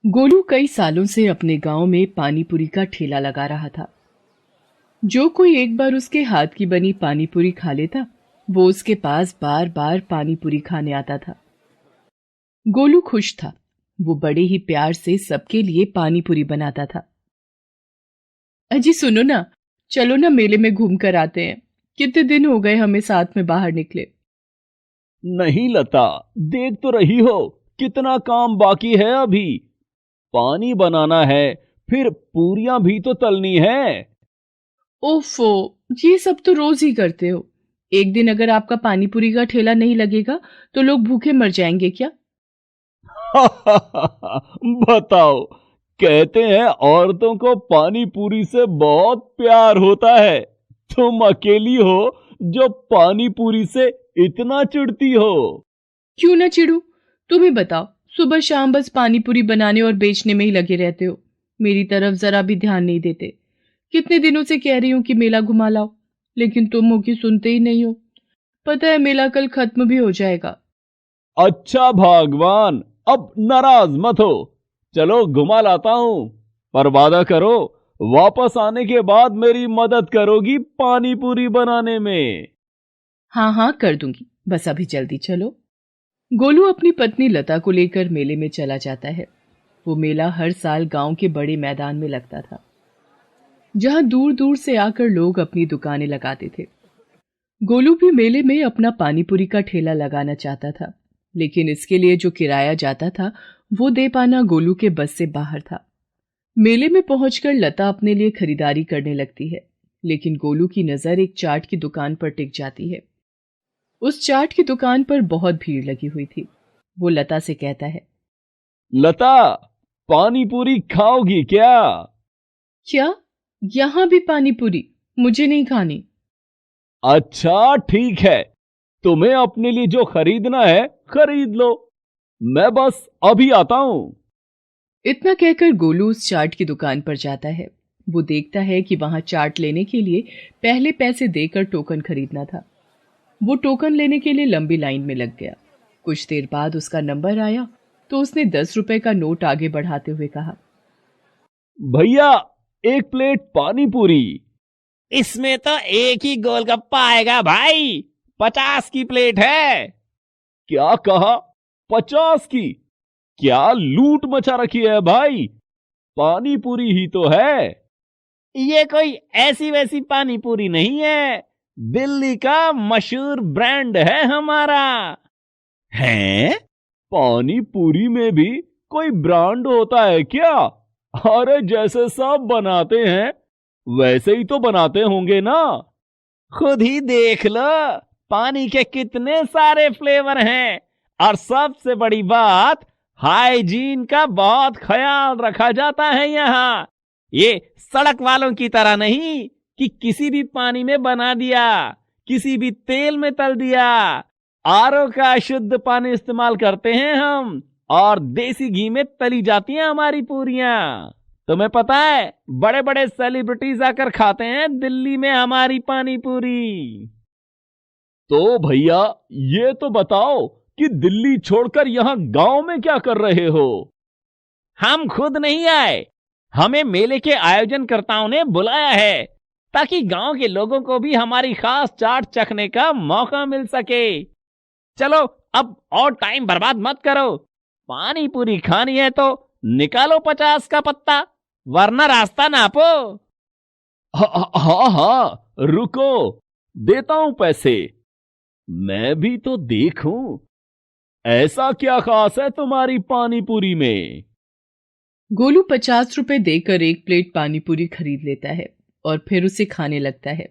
गोलू कई सालों से अपने गांव में पानी पूरी का ठेला लगा रहा था। जो कोई एक बार उसके हाथ की बनी पानी पूरी खा लेता, वो उसके पास बार बार पानी पूरी खाने आता था। गोलू खुश था। वो बड़े ही प्यार से सबके लिए पानी पूरी बनाता था। अजी सुनो ना, चलो ना मेले में घूम कर आते हैं। कितने दिन हो गए हमें साथ में बाहर निकले। नहीं लता, देख तो रही हो कितना काम बाकी है अभी। पानी बनाना है, फिर पूरियां भी तो तलनी है। ओफो, ये सब तो रोज ही करते हो। एक दिन अगर आपका पानी पूरी का ठेला नहीं लगेगा तो लोग भूखे मर जाएंगे क्या। बताओ, कहते हैं औरतों को पानी पूरी से बहुत प्यार होता है। तुम अकेली हो जो पानी पूरी से इतना चिढ़ती हो। क्यों ना चिढ़ू। तुम ही बताओ, सुबह शाम बस पानी पूरी बनाने और बेचने में ही लगे रहते हो। मेरी तरफ जरा भी ध्यान नहीं देते। कितने दिनों से कह रही हूँ कि मेला घुमा लाओ, लेकिन तुम हो कि सुनते ही नहीं हो। पता है मेला कल खत्म भी हो जाएगा। अच्छा भगवान, अब नाराज मत हो। चलो घुमा लाता हूं, पर वादा करो वापस आने के बाद मेरी मदद करोगी पानी पूरी बनाने में। हाँ हाँ कर दूंगी, बस अभी जल्दी चलो। गोलू अपनी पत्नी लता को लेकर मेले में चला जाता है। वो मेला हर साल गांव के बड़े मैदान में लगता था, जहां दूर दूर से आकर लोग अपनी दुकानें लगाते थे। गोलू भी मेले में अपना पानीपुरी का ठेला लगाना चाहता था, लेकिन इसके लिए जो किराया जाता था वो दे पाना गोलू के बस से बाहर था। मेले में पहुंचकर लता अपने लिए खरीदारी करने लगती है, लेकिन गोलू की नजर एक चाट की दुकान पर टिक जाती है। उस चाट की दुकान पर बहुत भीड़ लगी हुई थी। वो लता से कहता है, लता, पानी पूरी खाओगी क्या? क्या यहां भी पानी पूरी? मुझे नहीं खानी। अच्छा ठीक है, तुम्हें अपने लिए जो खरीदना है खरीद लो, मैं बस अभी आता हूं। इतना कहकर गोलू उस चाट की दुकान पर जाता है। वो देखता है कि वहां चाट लेने के लिए पहले पैसे देकर टोकन खरीदना था। वो टोकन लेने के लिए लंबी लाइन में लग गया। कुछ देर बाद उसका नंबर आया तो उसने 10 रुपए का नोट आगे बढ़ाते हुए कहा, भैया, एक प्लेट पानी पूरी। इसमें तो एक ही गोलगप्पा आएगा भाई, 50 की प्लेट है। क्या कहा? 50 की? क्या लूट मचा रखी है भाई, पानी पूरी ही तो है। ये कोई ऐसी वैसी पानी पूरी नहीं है, दिल्ली का मशहूर ब्रांड है हमारा। हैं? पानी पूरी में भी कोई ब्रांड होता है क्या? अरे जैसे सब बनाते हैं वैसे ही तो बनाते होंगे ना। खुद ही देख लो, पानी के कितने सारे फ्लेवर हैं, और सबसे बड़ी बात, हाइजीन का बहुत ख्याल रखा जाता है यहाँ। ये सड़क वालों की तरह नहीं कि किसी भी पानी में बना दिया, किसी भी तेल में तल दिया। आरओ का शुद्ध पानी इस्तेमाल करते हैं हम, और देसी घी में तली जाती हैं हमारी पूरियां। तुम्हें पता है, बड़े बड़े सेलिब्रिटीज आकर खाते हैं दिल्ली में हमारी पानी पूरी। तो भैया, ये तो बताओ कि दिल्ली छोड़कर यहाँ गांव में क्या कर रहे हो? हम खुद नहीं आए, हमें मेले के आयोजनकर्ताओं ने बुलाया है, ताकि गांव के लोगों को भी हमारी खास चाट चखने का मौका मिल सके। चलो अब और टाइम बर्बाद मत करो, पानी पूरी खानी है तो निकालो 50 का पत्ता, वरना रास्ता नापो। हाँ हाँ, रुको, देता हूं पैसे। मैं भी तो देखूं, ऐसा क्या खास है तुम्हारी पानी पूरी में? गोलू 50 रुपए देकर एक प्लेट पानी पूरी खरीद लेता है और फिर उसे खाने लगता है।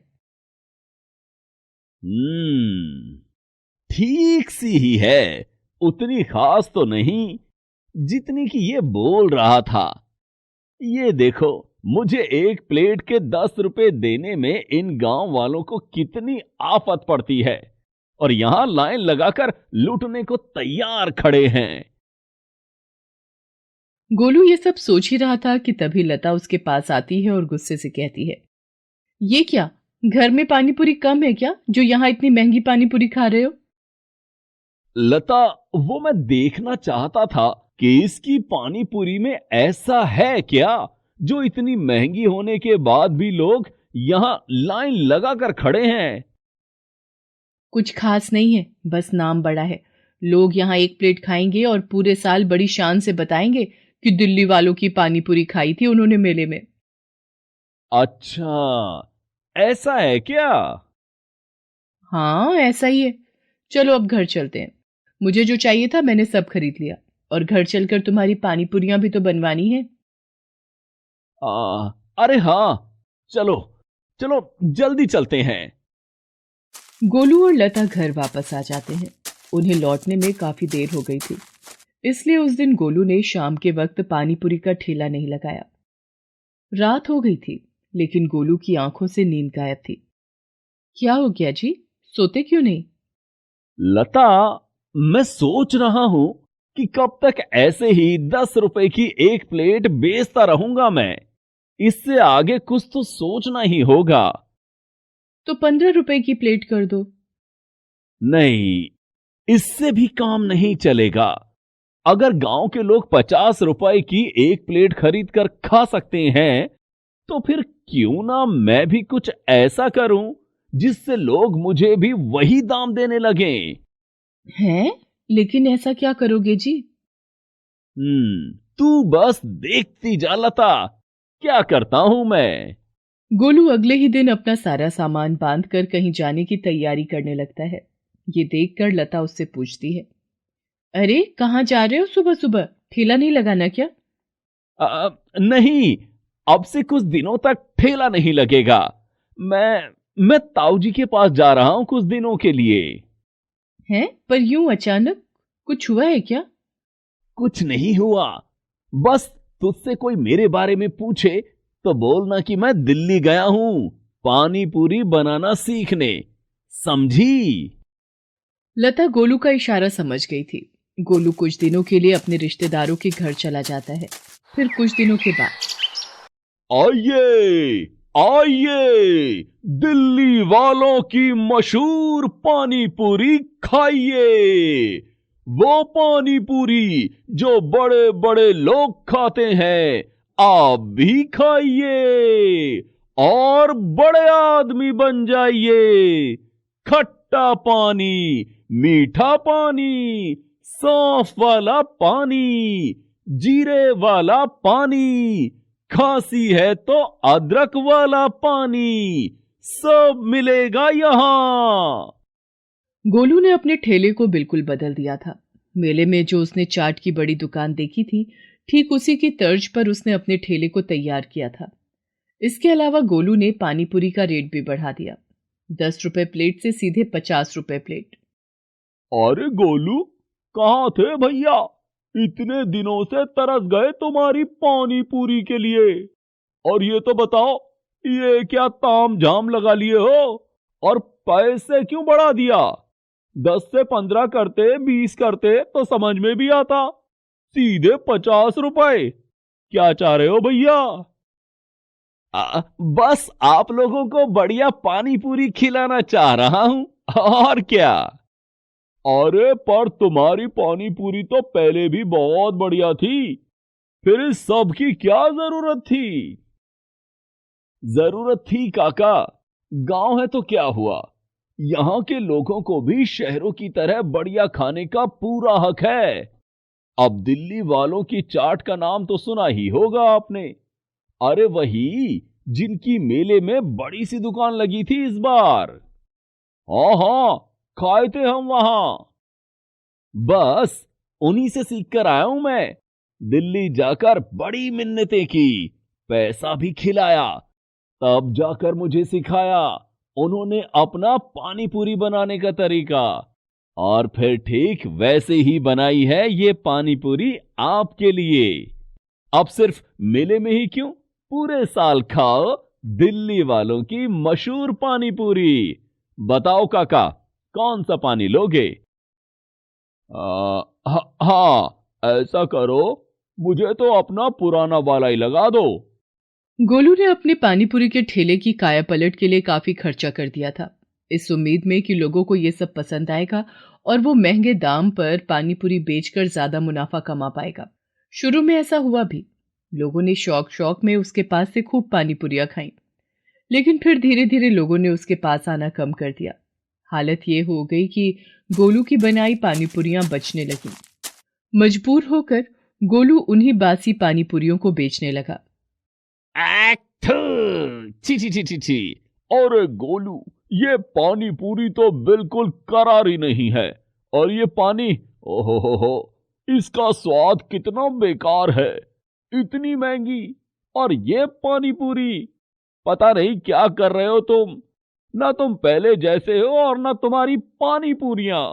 ठीक सी ही है, उतनी खास तो नहीं जितनी कि ये बोल रहा था। ये देखो, मुझे एक प्लेट के 10 रुपए देने में इन गांव वालों को कितनी आफत पड़ती है, और यहां लाइन लगाकर लूटने को तैयार खड़े हैं। गोलू ये सब सोच ही रहा था कि तभी लता उसके पास आती है और गुस्से से कहती है, ये क्या, घर में पानी पूरी कम है क्या जो यहाँ इतनी महंगी पानी पूरी खा रहे हो। लता, वो मैं देखना चाहता था कि इसकी पानी पूरी में ऐसा है क्या जो इतनी महंगी होने के बाद भी लोग यहां लाइन लगाकर खड़े हैं? कुछ खास नहीं है, बस नाम बड़ा है। लोग यहाँ एक प्लेट खाएंगे और पूरे साल बड़ी शान से बताएंगे कि दिल्ली वालों की पानी पूरी खाई थी उन्होंने मेले में। अच्छा, ऐसा है क्या? हाँ, ऐसा ही है। चलो अब घर चलते हैं। मुझे जो चाहिए था मैंने सब खरीद लिया, और घर चलकर तुम्हारी पानी पूरियां भी तो बनवानी है। अरे हाँ, चलो चलो जल्दी चलते हैं। गोलू और लता घर वापस आ जाते हैं। उन्हें लौटने में काफी देर हो गई थी, इसलिए उस दिन गोलू ने शाम के वक्त पानी पूरी का ठेला नहीं लगाया। रात हो गई थी, लेकिन गोलू की आंखों से नींद गायब थी। क्या हो गया जी, सोते क्यों नहीं? लता, मैं सोच रहा हूं कि कब तक ऐसे ही 10 रुपए की एक प्लेट बेचता रहूंगा मैं। इससे आगे कुछ तो सोचना ही होगा। तो 15 रुपए की प्लेट कर दो। नहीं, इससे भी काम नहीं चलेगा। अगर गांव के लोग 50 रुपए की एक प्लेट खरीद कर खा सकते हैं, तो फिर क्यों ना मैं भी कुछ ऐसा करूं जिससे लोग मुझे भी वही दाम देने लगें। हैं? लेकिन ऐसा क्या करोगे जी? तू बस देखती जा लता, क्या करता हूं मैं। गोलू अगले ही दिन अपना सारा सामान बांधकर कहीं जाने की तैयारी करने लगता है। ये देखकर लता उससे पूछती है, अरे कहाँ जा रहे हो सुबह सुबह? ठेला नहीं लगाना क्या? नहीं, अब से कुछ दिनों तक ठेला नहीं लगेगा। मैं ताऊजी के पास जा रहा हूं कुछ दिनों के लिए। हैं? पर यूं अचानक? कुछ हुआ है क्या? कुछ नहीं हुआ, बस तुझसे कोई मेरे बारे में पूछे तो बोलना कि मैं दिल्ली गया हूं पानी पूरी बनाना सीखने, समझी? लता गोलू का इशारा समझ गई थी। गोलू कुछ दिनों के लिए अपने रिश्तेदारों के घर चला जाता है। फिर कुछ दिनों के बाद, आइए आइए, दिल्ली वालों की मशहूर पानी पूरी खाइए। वो पानी पूरी जो बड़े बड़े लोग खाते हैं, आप भी खाइए और बड़े आदमी बन जाइए। खट्टा पानी, मीठा पानी, सौंफ वाला पानी, जीरे वाला पानी, खांसी है तो अदरक वाला पानी, सब मिलेगा यहां। गोलू ने अपने ठेले को बिल्कुल बदल दिया था। मेले में जो उसने चाट की बड़ी दुकान देखी थी, ठीक उसी की तर्ज पर उसने अपने ठेले को तैयार किया था। इसके अलावा गोलू ने पानी पूरी का रेट भी बढ़ा दिया। 10 रुपए प्लेट से सीधे 50 रुपए प्लेट। अरे गोलू, कहाँ थे भैया? इतने दिनों से तरस गए तुम्हारी पानी पूरी के लिए। और ये तो बताओ, ये क्या ताम झाम लगा लिए हो और पैसे क्यों बढ़ा दिया? 10 से 15 करते, 20 करते तो समझ में भी आता, सीधे 50 रुपए। क्या चाह रहे हो भैया? बस आप लोगों को बढ़िया पानी पूरी खिलाना चाह रहा हूं, और क्या। अरे पर तुम्हारी पानी पूरी तो पहले भी बहुत बढ़िया थी, फिर इस सब की क्या जरूरत थी? जरूरत थी काका, गांव है तो क्या हुआ, यहां के लोगों को भी शहरों की तरह बढ़िया खाने का पूरा हक है। अब दिल्ली वालों की चाट का नाम तो सुना ही होगा आपने। अरे वही जिनकी मेले में बड़ी सी दुकान लगी थी इस बार। हाँ हाँ, खाए थे हम वहां। बस उन्हीं से सीख कर आया हूं मैं। दिल्ली जाकर बड़ी मिन्नतें की, पैसा भी खिलाया, तब जाकर मुझे सिखाया उन्होंने अपना पानी पूरी बनाने का तरीका। और फिर ठीक वैसे ही बनाई है ये पानी पूरी आपके लिए। अब सिर्फ मेले में ही क्यों, पूरे साल खाओ दिल्ली वालों की मशहूर पानी पूरी। बताओ काका, कौन सा पानी लोगे? हाँ, ऐसा करो, मुझे तो अपना पुराना वाला ही लगा दो। गोलू ने अपने पानीपुरी के ठेले की काया पलट के लिए काफी खर्चा कर दिया था, इस उम्मीद में कि लोगों को ये सब पसंद आएगा और वो महंगे दाम पर पानी पूरी बेचकर ज्यादा मुनाफा कमा पाएगा। शुरू में ऐसा हुआ भी। लोगों ने शौक शौक में उसके पास से खूब पानी पूरियां खाई, लेकिन फिर धीरे धीरे लोगों ने उसके पास आना कम कर दिया। हालत ये हो गई कि गोलू की बनाई पानी पूरियां बचने लगी। मजबूर होकर गोलू उन्हीं बासी पानी पूरियों को बेचने लगा। ची ची ची ची ची। अरे गोलू, ये पानी पूरी तो बिल्कुल करारी नहीं है, और ये पानी, ओहो, इसका स्वाद कितना बेकार है। इतनी महंगी, और ये पानी पूरी, पता नहीं क्या कर रहे हो तुम। ना तुम पहले जैसे हो और ना तुम्हारी पानी पूरियां।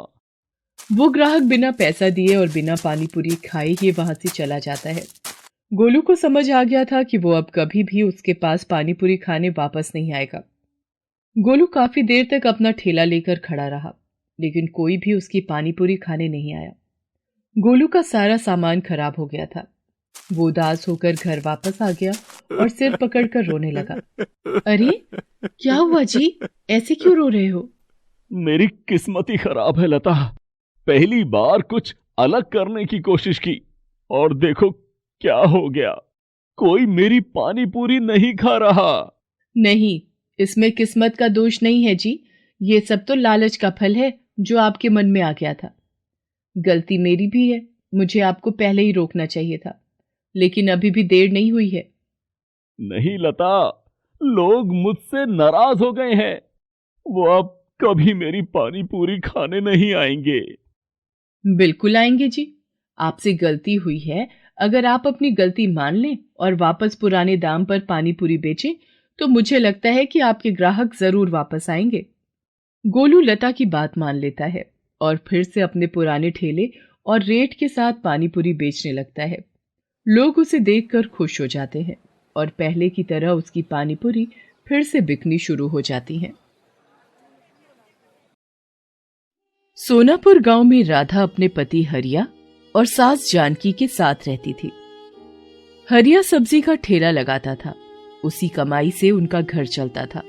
वो ग्राहक बिना पैसा दिए और बिना पानी पूरी खाए ही वहां से चला जाता है। गोलू को समझ आ गया था कि वो अब कभी भी उसके पास पानी पूरी खाने वापस नहीं आएगा। गोलू काफी देर तक अपना ठेला लेकर खड़ा रहा, लेकिन कोई भी उसकी पानी पूरी खाने नहीं आया। गोलू का सारा सामान खराब हो गया था। वो उदास होकर घर वापस आ गया और सिर पकड़कर रोने लगा। अरे क्या हुआ जी, ऐसे क्यों रो रहे हो? मेरी किस्मत ही खराब है लता। पहली बार कुछ अलग करने की कोशिश की, और देखो क्या हो गया। कोई मेरी पानी पूरी नहीं खा रहा। नहीं, इसमें किस्मत का दोष नहीं है जी। ये सब तो लालच का फल है जो आपके मन में आ गया था। गलती मेरी भी है, मुझे आपको पहले ही रोकना चाहिए था, लेकिन अभी भी देर नहीं हुई है। नहीं लता, लोग मुझसे नाराज हो गए हैं। वो अब कभी मेरी पानी पूरी खाने नहीं आएंगे। बिल्कुल आएंगे जी। आपसे गलती हुई है। अगर आप अपनी गलती मान लें और वापस पुराने दाम पर पानी पूरी बेचें, तो मुझे लगता है कि आपके ग्राहक जरूर वापस आएंगे। गोलू लता की बात मान लेता है और फिर से अपने पुराने ठेले और रेट के साथ पानी पूरी बेचने लगता है। लोग उसे देखकर खुश हो जाते हैं और पहले की तरह उसकी पानी पूरी फिर से बिकनी शुरू हो जाती हैं। सोनापुर गांव में राधा अपने पति हरिया और सास जानकी के साथ रहती थी। हरिया सब्जी का ठेला लगाता था, उसी कमाई से उनका घर चलता था।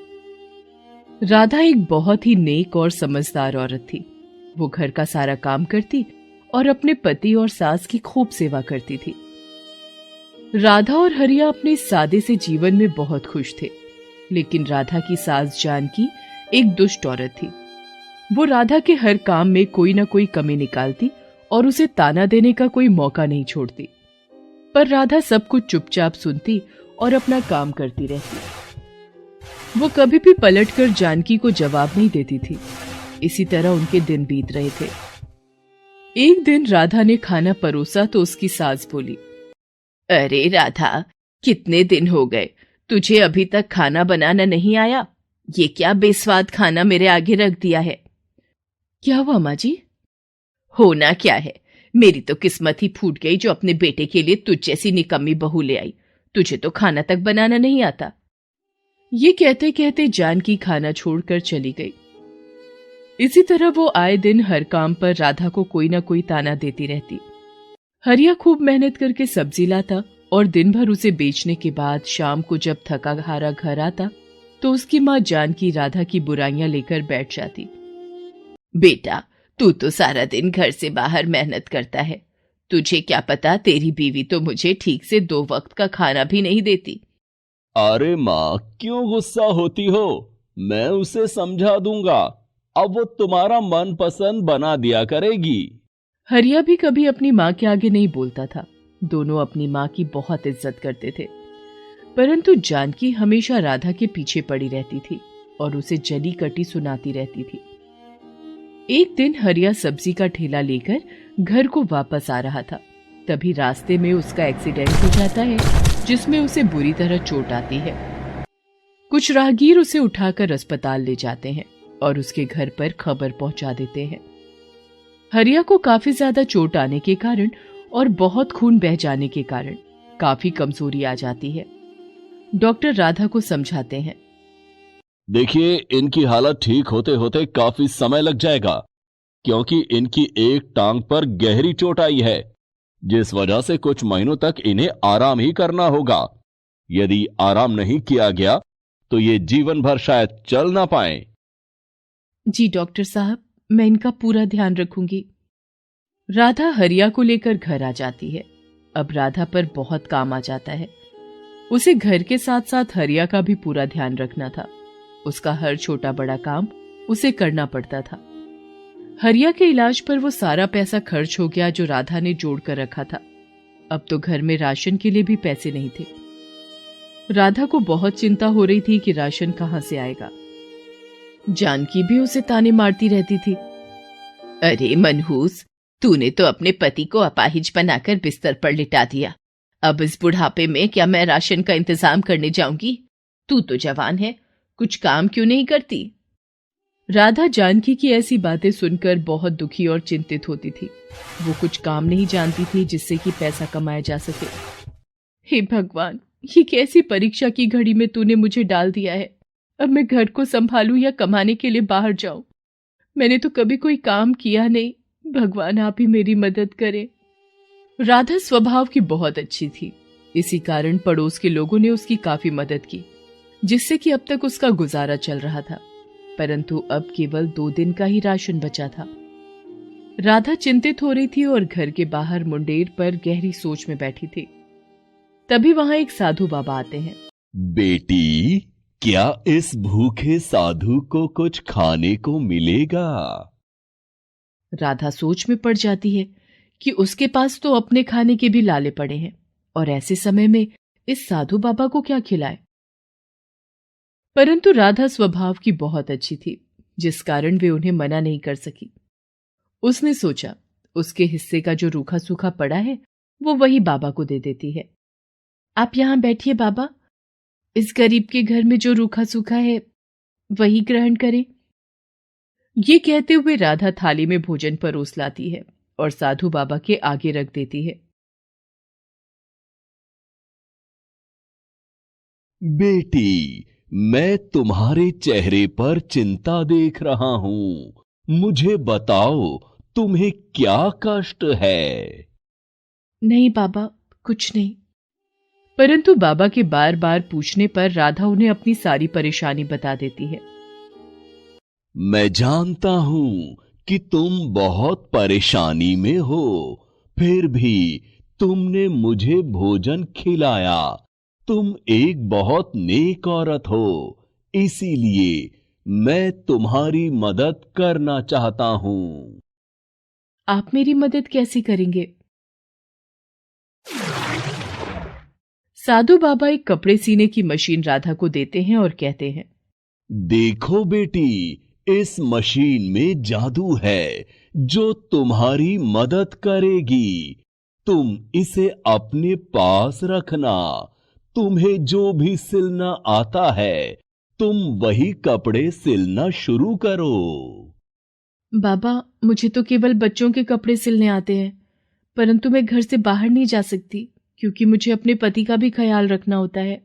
राधा एक बहुत ही नेक और समझदार औरत थी। वो घर का सारा काम करती और अपने पति और सास की खूब सेवा करती थी। राधा और हरिया अपने सादे से जीवन में बहुत खुश थे, लेकिन राधा की सास जानकी एक दुष्ट औरत थी। वो राधा के हर काम में कोई ना कोई कमी निकालती और उसे ताना देने का कोई मौका नहीं छोड़ती। पर राधा सब कुछ चुपचाप सुनती और अपना काम करती रहती। वो कभी भी पलटकर जानकी को जवाब नहीं देती थी। इसी तरह उनके दिन बीत रहे थे। एक दिन राधा ने खाना परोसा तो उसकी सास बोली, अरे राधा, कितने दिन हो गए, तुझे अभी तक खाना बनाना नहीं आया? ये क्या बेस्वाद खाना मेरे आगे रख दिया है? क्या हुआ माँ जी? होना क्या है, मेरी तो किस्मत ही फूट गई जो अपने बेटे के लिए तुझ जैसी निकम्मी बहू ले आई। तुझे तो खाना तक बनाना नहीं आता। ये कहते कहते जानकी खाना छोड़कर चली गई। इसी तरह वो आए दिन हर काम पर राधा को कोई ना कोई ताना देती रहती। हरिया खूब मेहनत करके सब्जी लाता और दिन भर उसे बेचने के बाद शाम को जब थका हारा घर आता तो उसकी माँ जानकी राधा की बुराइयां लेकर बैठ जाती। बेटा, तू तो सारा दिन घर से बाहर मेहनत करता है। तुझे क्या पता, तेरी बीवी तो मुझे ठीक से 2 वक्त का खाना भी नहीं देती। अरे माँ, क्यों गुस्सा होती हो? मैं उसे समझा दूंगा। अब वो तुम्हारा मनपसंद बना दिया करेगी। हरिया भी कभी अपनी माँ के आगे नहीं बोलता था। दोनों अपनी माँ की बहुत इज्जत करते थे, परंतु जानकी हमेशा राधा के पीछे पड़ी रहती थी और उसे जली कटी सुनाती रहती थी। एक दिन हरिया सब्जी का ठेला लेकर घर को वापस आ रहा था। तभी रास्ते में उसका एक्सीडेंट हो जाता है, जिसमें उसे बुरी तरह चोट आती है। कुछ राहगीर उसे उठाकर अस्पताल ले जाते हैं और उसके घर पर खबर पहुंचा देते हैं। हरिया को काफी ज्यादा चोट आने के कारण और बहुत खून बह जाने के कारण काफी कमजोरी आ जाती है। डॉक्टर राधा को समझाते हैं, देखिए, इनकी हालत ठीक होते होते काफी समय लग जाएगा, क्योंकि इनकी एक टांग पर गहरी चोट आई है, जिस वजह से कुछ महीनों तक इन्हें आराम ही करना होगा। यदि आराम नहीं किया गया तो ये जीवन भर शायद चल ना पाए। जी डॉक्टर साहब, मैं इनका पूरा ध्यान रखूंगी। राधा हरिया को लेकर घर आ जाती है। अब राधा पर बहुत काम आ जाता है। उसे घर के साथ साथ हरिया का भी पूरा ध्यान रखना था। उसका हर छोटा बड़ा काम उसे करना पड़ता था। हरिया के इलाज पर वो सारा पैसा खर्च हो गया जो राधा ने जोड़ कर रखा था। अब तो घर में राशन के लिए भी पैसे नहीं थे। राधा को बहुत चिंता हो रही थी कि राशन कहां से आएगा। जानकी भी उसे ताने मारती रहती थी। अरे मनहूस, तूने तो अपने पति को अपाहिज बनाकर बिस्तर पर लिटा दिया। अब इस बुढ़ापे में क्या मैं राशन का इंतजाम करने जाऊंगी? तू तो जवान है, कुछ काम क्यों नहीं करती? राधा जानकी की ऐसी बातें सुनकर बहुत दुखी और चिंतित होती थी। वो कुछ काम नहीं जानती थी जिससे कि पैसा कमाया जा सके। हे भगवान, ये कैसी परीक्षा की घड़ी में तूने मुझे डाल दिया है। अब मैं घर को संभालूं या कमाने के लिए बाहर जाऊं? मैंने तो कभी कोई काम किया नहीं। भगवान आप ही मेरी मदद करें। राधा स्वभाव की बहुत अच्छी थी। इसी कारण पड़ोस के लोगों ने उसकी काफी मदद की, जिससे कि अब तक उसका गुजारा चल रहा था। परंतु अब केवल 2 दिन का ही राशन बचा था। राधा चिंतित हो रही थी और घर के बाहर मुंडेर पर गहरी सोच में बैठी थी। तभी वहां एक साधु बाबा आते हैं। बेटी, क्या इस भूखे साधु को कुछ खाने को मिलेगा? राधा सोच में पड़ जाती है कि उसके पास तो अपने खाने के भी लाले पड़े हैं और ऐसे समय में इस साधु बाबा को क्या खिलाए। परंतु राधा स्वभाव की बहुत अच्छी थी, जिस कारण वे उन्हें मना नहीं कर सकी। उसने सोचा उसके हिस्से का जो रूखा सूखा पड़ा है वो वही बाबा को दे देती है। आप यहां बैठिए बाबा, इस गरीब के घर में जो रूखा सूखा है वही ग्रहण करें। ये कहते हुए राधा थाली में भोजन परोस लाती है और साधु बाबा के आगे रख देती है। बेटी, मैं तुम्हारे चेहरे पर चिंता देख रहा हूं। मुझे बताओ, तुम्हें क्या कष्ट है? नहीं बाबा, कुछ नहीं। परंतु बाबा के बार बार पूछने पर राधा उन्हें अपनी सारी परेशानी बता देती है। मैं जानता हूं कि तुम बहुत परेशानी में हो, फिर भी तुमने मुझे भोजन खिलाया। तुम एक बहुत नेक औरत हो, इसीलिए मैं तुम्हारी मदद करना चाहता हूं। आप मेरी मदद कैसे करेंगे? साधु बाबा एक कपड़े सीने की मशीन राधा को देते हैं और कहते हैं, देखो बेटी, इस मशीन में जादू है जो तुम्हारी मदद करेगी। तुम इसे अपने पास रखना। तुम्हें जो भी सिलना आता है, तुम वही कपड़े सिलना शुरू करो। बाबा, मुझे तो केवल बच्चों के कपड़े सिलने आते हैं, परंतु मैं घर से बाहर नहीं जा सकती क्योंकि मुझे अपने पति का भी ख्याल रखना होता है।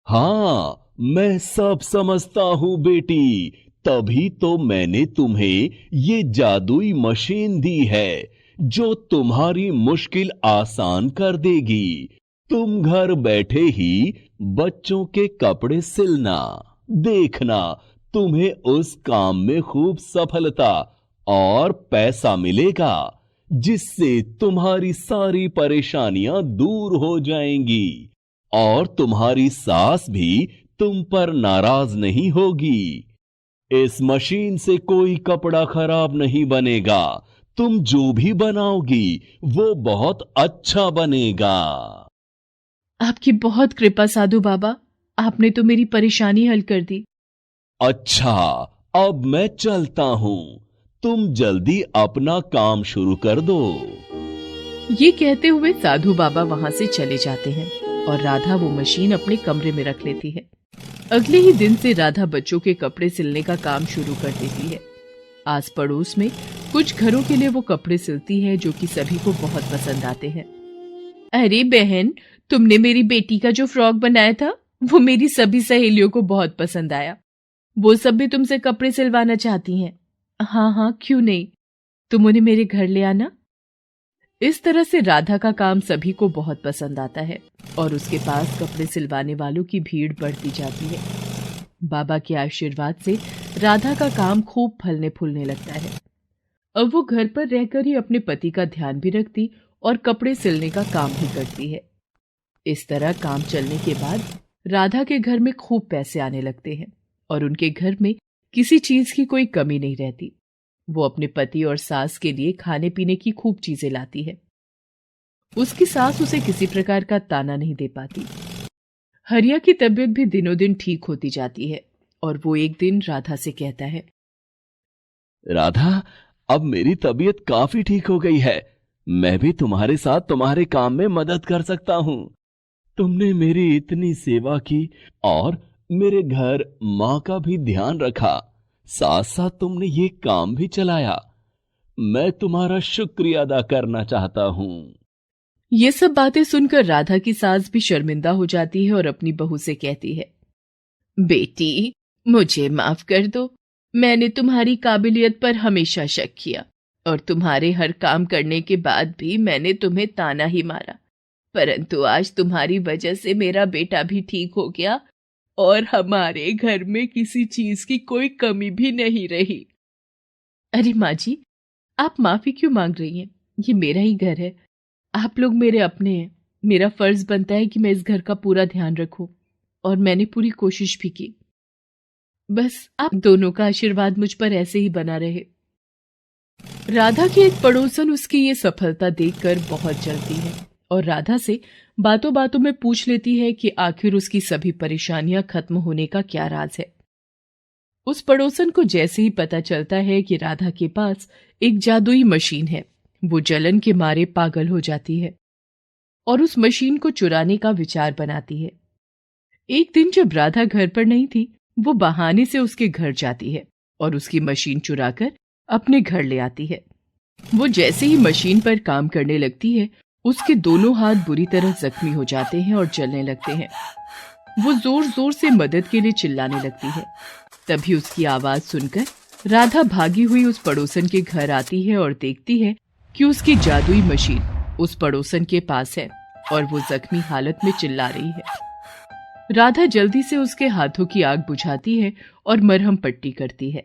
हाँ, मैं सब समझता हूं बेटी, तभी तो मैंने तुम्हें ये जादुई मशीन दी है जो तुम्हारी मुश्किल आसान कर देगी। तुम घर बैठे ही बच्चों के कपड़े सिलना, देखना तुम्हें उस काम में खूब सफलता और पैसा मिलेगा, जिससे तुम्हारी सारी परेशानियां दूर हो जाएंगी और तुम्हारी सास भी तुम पर नाराज नहीं होगी। इस मशीन से कोई कपड़ा खराब नहीं बनेगा। तुम जो भी बनाओगी वो बहुत अच्छा बनेगा। आपकी बहुत कृपा साधु बाबा, आपने तो मेरी परेशानी हल कर दी। अच्छा, अब मैं चलता हूं। तुम जल्दी अपना काम शुरू कर दो। ये कहते हुए साधु बाबा वहां से चले जाते हैं और राधा वो मशीन अपने कमरे में रख लेती है। अगले ही दिन से राधा बच्चों के कपड़े सिलने का काम शुरू कर देती है। आस पड़ोस में कुछ घरों के लिए वो कपड़े सिलती है जो कि सभी को बहुत पसंद आते हैं। अरे बहन, तुमने मेरी बेटी का जो फ्रॉक बनाया था वो मेरी सभी सहेलियों को बहुत पसंद आया। वो सब भी तुमसे कपड़े सिलवाना चाहती हैं। हाँ हाँ, क्यों नहीं, तुम उन्हें मेरे घर ले आना। इस तरह से राधा का काम सभी को बहुत पसंद आता है और उसके पास कपड़े सिलवाने वालों की भीड़ बढ़ती जाती है। बाबा के आशीर्वाद से राधा का काम खूब फलने फूलने लगता है। अब वो घर पर रहकर ही अपने पति का ध्यान भी रखती और कपड़े सिलने का काम भी करती है। इस तरह काम चलने के बाद राधा के घर में खूब पैसे आने लगते हैं और उनके घर में किसी चीज की कोई कमी नहीं रहती। वो अपने पति और सास के लिए खाने पीने की खूब चीजें लाती है। उसकी सास उसे किसी प्रकार का ताना नहीं दे पाती। हरिया की तबीयत भी दिनों दिन ठीक होती जाती है और वो एक दिन राधा से कहता है, राधा, अब मेरी तबीयत काफी ठीक हो गई है। मैं भी तुम्हारे साथ तुम्हारे काम में मदद कर सकता हूं। तुमने मेरी इतनी सेवा की और मेरे घर माँ का भी ध्यान रखा, साथ साथ तुमने ये काम भी चलाया। मैं तुम्हारा शुक्रिया अदा करना चाहता हूं। ये सब बातें सुनकर राधा की सास भी शर्मिंदा हो जाती है और अपनी बहू से कहती है, बेटी, मुझे माफ कर दो। मैंने तुम्हारी काबिलियत पर हमेशा शक किया और तुम्हारे हर काम करने के बाद भी मैंने तुम्हें ताना ही मारा, परंतु आज तुम्हारी वजह से मेरा बेटा भी ठीक हो गया और हमारे घर में किसी चीज की कोई कमी भी नहीं रही। अरे माँ जी, आप माफी क्यों मांग रही हैं? ये मेरा ही घर है, आप लोग मेरे अपने हैं। मेरा फर्ज बनता है कि मैं इस घर का पूरा ध्यान रखूं और मैंने पूरी कोशिश भी की। बस आप दोनों का आशीर्वाद मुझ पर ऐसे ही बना रहे। राधा की एक पड़ोसन उसकी ये सफलता देखकर बहुत जलती है और राधा से बातों बातों में पूछ लेती है कि आखिर उसकी सभी परेशानियां खत्म होने का क्या राज है। उस पड़ोसन को जैसे ही पता चलता है कि राधा के पास एक जादुई मशीन है, वो जलन के मारे पागल हो जाती है और उस मशीन को चुराने का विचार बनाती है। एक दिन जब राधा घर पर नहीं थी, वो बहाने से उसके घर जाती है और उसकी मशीन चुराकर अपने घर ले आती है। वो जैसे ही मशीन पर काम करने लगती है, उसके दोनों हाथ बुरी तरह जख्मी हो जाते हैं और जलने लगते हैं। वो जोर जोर से मदद के लिए चिल्लाने लगती है। तभी उसकी आवाज सुनकर राधा भागी हुई उस पड़ोसन के घर आती है और देखती है कि उसकी जादुई मशीन उस पड़ोसन के पास है और वो जख्मी हालत में चिल्ला रही है। राधा जल्दी से उसके हाथों की आग बुझाती है और मरहम पट्टी करती है।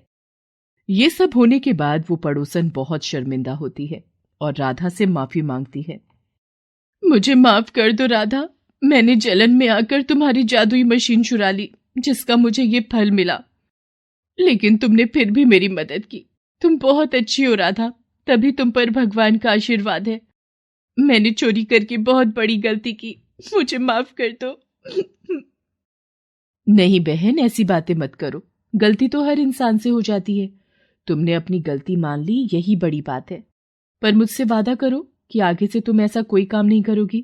ये सब होने के बाद वो पड़ोसन बहुत शर्मिंदा होती है और राधा से माफी मांगती है। मुझे माफ कर दो राधा, मैंने जलन में आकर तुम्हारी जादुई मशीन चुरा ली, जिसका मुझे ये फल मिला। लेकिन तुमने फिर भी मेरी मदद की। तुम बहुत अच्छी हो राधा, तभी तुम पर भगवान का आशीर्वाद है। मैंने चोरी करके बहुत बड़ी गलती की, मुझे माफ कर दो। नहीं बहन, ऐसी बातें मत करो। गलती तो हर इंसान से हो जाती है। तुमने अपनी गलती मान ली, यही बड़ी बात है। पर मुझसे वादा करो कि आगे से तुम ऐसा कोई काम नहीं करोगी।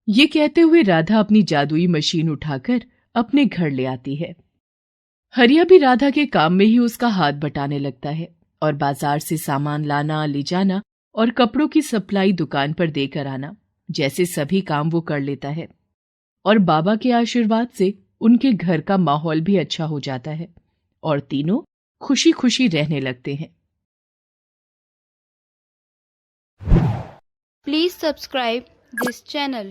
ये कहते हुए राधा अपनी जादुई मशीन उठाकर अपने घर ले आती है। हरिया भी राधा के काम में ही उसका हाथ बटाने लगता है और बाजार से सामान लाना, ले जाना और कपड़ों की सप्लाई दुकान पर देकर आना जैसे सभी काम वो कर लेता है। और बाबा के आशीर्वाद से उनके घर का माहौल भी अच्छा हो जाता है और तीनों खुशी खुशी रहने लगते हैं। Please subscribe this channel.